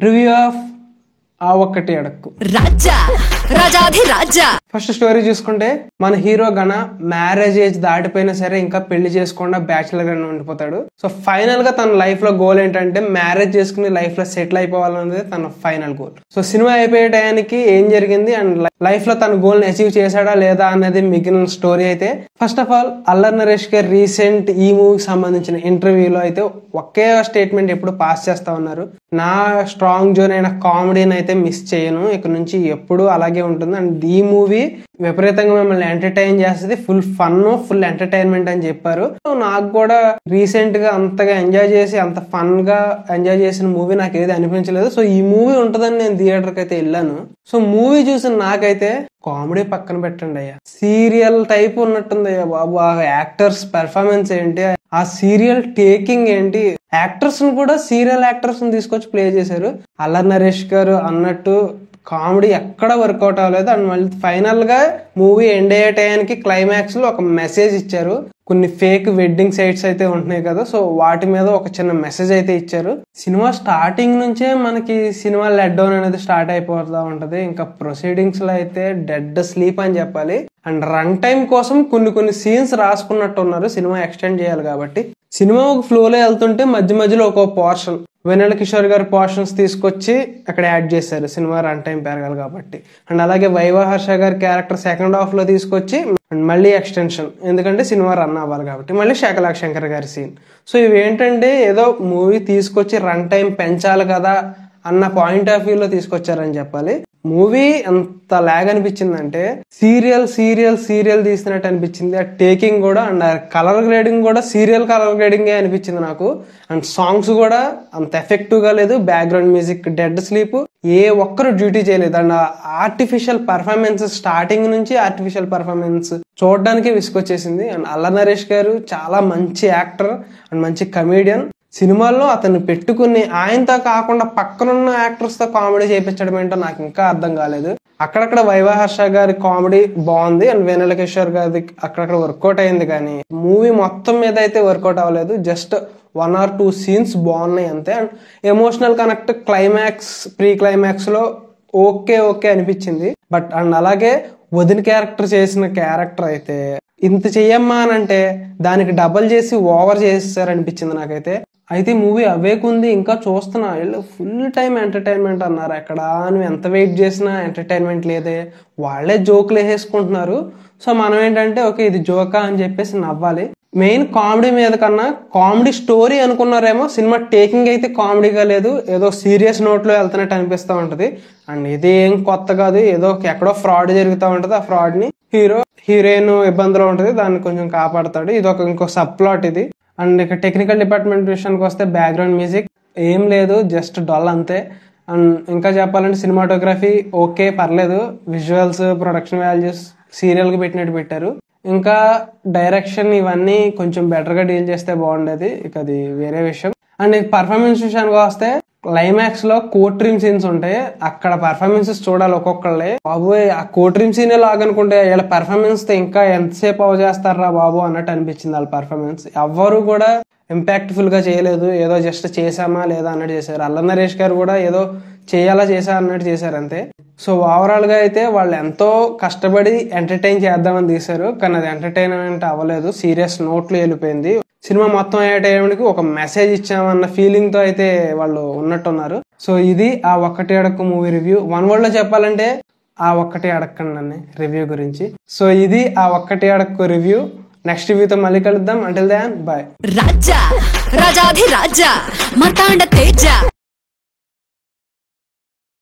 Review of ఆ ఒక్కటి అడక్కు రాజా రాజాధి రాజా. ఫస్ట్ స్టోరీ చూసుకుంటే మన హీరో గణ మ్యారేజ్ ఏజ్ దాటిపోయినా సరే ఇంకా పెళ్లి చేసుకుండా బ్యాచులర్ గానే ఉండిపోతాడు. సో ఫైనల్ గా తన లైఫ్ లో గోల్ ఏంటంటే మ్యారేజ్ చేసుకుని లైఫ్ లో సెటిల్ అయిపోవాలనేది తన ఫైనల్ గోల్. సో సినిమా అయిపోయే టయానికి ఏం జరిగింది అండ్ లైఫ్ లో తన గోల్ ని అచీవ్ చేశాడా లేదా అనేది మిగిలిన స్టోరీ అయితే. First of all Allari Naresh గారు రీసెంట్ ఈ మూవీకి సంబంధించిన ఇంటర్వ్యూలో అయితే ఒకే స్టేట్మెంట్ ఎప్పుడు పాస్ చేస్తా ఉన్నారు, నా స్ట్రాంగ్ జోన్ అయిన కామెడీని అయితే మిస్ చేయను, ఇక్కడ నుంచి ఎప్పుడు అలాగే ఉంటుంది అండ్ ఈ మూవీ విపరీతంగా మిమ్మల్ని ఎంటర్టైన్ చేస్తుంది, ఫుల్ ఫన్ ఫుల్ ఎంటర్టైన్మెంట్ అని చెప్పారు. నాకు కూడా రీసెంట్ గా అంతగా ఎంజాయ్ చేసి అంత ఫన్ గా ఎంజాయ్ చేసిన మూవీ నాకు ఏది అనిపించలేదు. సో ఈ మూవీ ఉంటుందని నేను థియేటర్ కి అయితే వెళ్ళాను. సో మూవీ చూసిన నాకైతే కామెడీ పక్కన పెట్టండి అయ్యా, సీరియల్ టైప్ ఉన్నట్టుంది అయ్యా బాబు. ఆ యాక్టర్స్ పెర్ఫార్మెన్స్ ఏంటి, ఆ సీరియల్ టేకింగ్ ఏంటి, యాక్టర్స్ ను కూడా సీరియల్ యాక్టర్స్ ని తీసుకొచ్చి ప్లే చేశారు. అల్లరి నరేష్ గారు అన్నట్టు కామెడీ ఎక్కడ వర్కౌట్ అవ్వలేదు అండ్ మళ్ళీ ఫైనల్ గా మూవీ ఎండ్ అయ్యే టయానికి క్లైమాక్స్ లో ఒక మెసేజ్ ఇచ్చారు. కొన్ని ఫేక్ వెడ్డింగ్ సైట్స్ అయితే ఉంటున్నాయి కదా, సో వాటి మీద ఒక చిన్న మెసేజ్ అయితే ఇచ్చారు. సినిమా స్టార్టింగ్ నుంచే మనకి సినిమా లెట్ డౌన్ అనేది స్టార్ట్ అయిపోతా ఉంటది. ఇంకా ప్రొసీడింగ్స్ లో అయితే డెడ్ స్లీప్ అని చెప్పాలి. అండ్ రన్ టైం కోసం కొన్ని సీన్స్ రాసుకున్నట్టు ఉన్నారు, సినిమా ఎక్స్టెండ్ చేయాలి కాబట్టి. సినిమా ఒక ఫ్లోలో వెళ్తుంటే మధ్య మధ్యలో ఒక పోర్షన్ వెన్నెల కిషోర్ గారి పోర్షన్స్ తీసుకొచ్చి అక్కడ యాడ్ చేశారు సినిమా రన్ టైం పెరగాలి కాబట్టి. అండ్ అలాగే వైవా హర్ష గారి క్యారెక్టర్ సెకండ్ హాఫ్ లో తీసుకొచ్చి అండ్ మళ్ళీ ఎక్స్టెన్షన్, ఎందుకంటే సినిమా రన్ అవ్వాలి కాబట్టి. మళ్ళీ శకలాక్ శంకర్ గారి సీన్. సో ఇవేంటంటే ఏదో మూవీ తీసుకొచ్చి రన్ టైం పెంచాలి కదా అన్న పాయింట్ ఆఫ్ వ్యూలో తీసుకొచ్చారని చెప్పాలి. మూవీ ఎంత లాగ్ అనిపించిందంటే సీరియల్ తీసినట్టు అనిపించింది. ఆ టేకింగ్ కూడా అండ్ కలర్ గ్రేడింగ్ కూడా సీరియల్ కలర్ గ్రేడింగే అనిపించింది నాకు. అండ్ సాంగ్స్ కూడా అంత ఎఫెక్టివ్ గా లేదు, బ్యాక్గ్రౌండ్ మ్యూజిక్ డెడ్ స్లీప్, ఏ ఒక్కరు డ్యూటీ చేయలేదు. అండ్ ఆర్టిఫిషియల్ పర్ఫార్మెన్స్ స్టార్టింగ్ నుంచి ఆర్టిఫిషియల్ పర్ఫార్మెన్స్ చూడడానికి విసుకొచ్చేసింది. అండ్ అల్లరి నరేష్ గారు చాలా మంచి యాక్టర్ అండ్ మంచి కమీడియన్. సినిమాల్లో అతన్ని పెట్టుకుని ఆయనతో కాకుండా పక్కనున్న యాక్టర్స్ తో కామెడీ చేయించడం ఏంటో నాకు ఇంకా అర్థం కాలేదు. అక్కడక్కడ వైవా హర్ష గారి కామెడీ బాగుంది అండ్ వెన్నెల కిషోర్ గారి అక్కడక్కడ వర్కౌట్ అయింది, కానీ మూవీ మొత్తం మీద అయితే వర్కౌట్ అవ్వలేదు. జస్ట్ 1 or 2 సీన్స్ బాగున్నాయి అంతే. And emotional connect climax pre climax లో ఓకే అనిపించింది. బట్ అండ్ అలాగే వదిన క్యారెక్టర్ చేసిన క్యారెక్టర్ అయితే ఇంత చెయ్యమ్మా అని అంటే దానికి డబల్ చేసి ఓవర్ చేసేసారు అనిపించింది నాకైతే. అయితే మూవీ అవేకుంది, ఇంకా చూస్తున్నా వీళ్ళు ఫుల్ టైం ఎంటర్టైన్మెంట్ అన్నారు. ఎక్కడ నువ్వు ఎంత వెయిట్ చేసినా ఎంటర్టైన్మెంట్ లేదే, వాళ్ళే జోకులు వేసేసుకుంటున్నారు. సో మనం ఏంటంటే ఓకే ఇది జోకా అని చెప్పేసి నవ్వాలి. మెయిన్ కామెడీ మీద కన్నా కామెడీ స్టోరీ అనుకున్నారేమో, సినిమా టేకింగ్ అయితే కామెడీగా లేదు, ఏదో సీరియస్ నోట్ లో వెళ్తున్నట్టు అనిపిస్తూ ఉంటది. అండ్ ఇది ఏం కొత్త కాదు, ఏదో ఎక్కడో ఫ్రాడ్ జరుగుతూ ఉంటది, ఆ ఫ్రాడ్ ని హీరోయిన్ ఇబ్బందిలో ఉంటది, దాన్ని కొంచెం కాపాడతాడు. ఇది ఇంకో సబ్ ప్లాట్ ఇది. అండ్ ఇక టెక్నికల్ డిపార్ట్మెంట్ విషయానికి వస్తే బ్యాక్గ్రౌండ్ మ్యూజిక్ ఏం లేదు, జస్ట్ డల్ అంతే. అండ్ ఇంకా చెప్పాలంటే సినిమాటోగ్రఫీ ఓకే పర్లేదు, విజువల్స్ ప్రొడక్షన్ వాల్యూస్ సీరియల్ కి పెట్టినట్టు పెట్టారు. ఇంకా డైరెక్షన్ ఇవన్నీ కొంచెం బెటర్ గా డీల్ చేస్తే బాగుండేది, ఇక అది వేరే విషయం. అండ్ పర్ఫార్మెన్స్ విషయానికి వస్తే క్లైమాక్స్ లో కోర్ట్ డ్రీమ్ సీన్స్ ఉంటాయి, అక్కడ పర్ఫార్మెన్సెస్ చూడాలి ఒక్కొక్కళ్ళే. బాబు ఆ కోర్ట్ డ్రీమ్ సీనే లాగనుకుంటే వీళ్ళ పర్ఫార్మెన్స్ తో ఇంకా ఎంతసేపు అవ చేస్తారా బాబు అన్నట్టు అనిపించింది. వాళ్ళ పర్ఫార్మెన్స్ ఎవ్వరు కూడా ఇంపాక్ట్ఫుల్ గా చేయలేదు, ఏదో జస్ట్ చేసామా లేదా అన్నట్టు చేశారు. అల్లరి నరేష్ గారు కూడా ఏదో చేసా అన్నట్టు చేశారు అంతే. సో ఓవరాల్ గా అయితే వాళ్ళు ఎంతో కష్టపడి ఎంటర్టైన్ చేద్దామని తీశారు, కానీ అది ఎంటర్టైన్మెంట్ అవ్వలేదు, సీరియస్ నోట్లు వెళ్ళిపోయింది. సినిమా మొత్తం అయ్యే టైంకి ఒక మెసేజ్ ఇచ్చామన్న ఫీలింగ్ తో అయితే వాళ్ళు ఉన్నట్టున్నారు. సో ఇది ఆ ఒక్కటి అడక్కు మూవీ రివ్యూ. 1 word లో చెప్పాలంటే ఆ ఒక్కటి అడక్కండి నన్ను రివ్యూ గురించి. సో ఇది ఆ ఒక్కటి అడక్కు రివ్యూ. నెక్స్ట్ రివ్యూతో మళ్ళీ కలుద్దాం. Until then bye. రాజా రాజాధి రాజా మార్తాండ తేజ.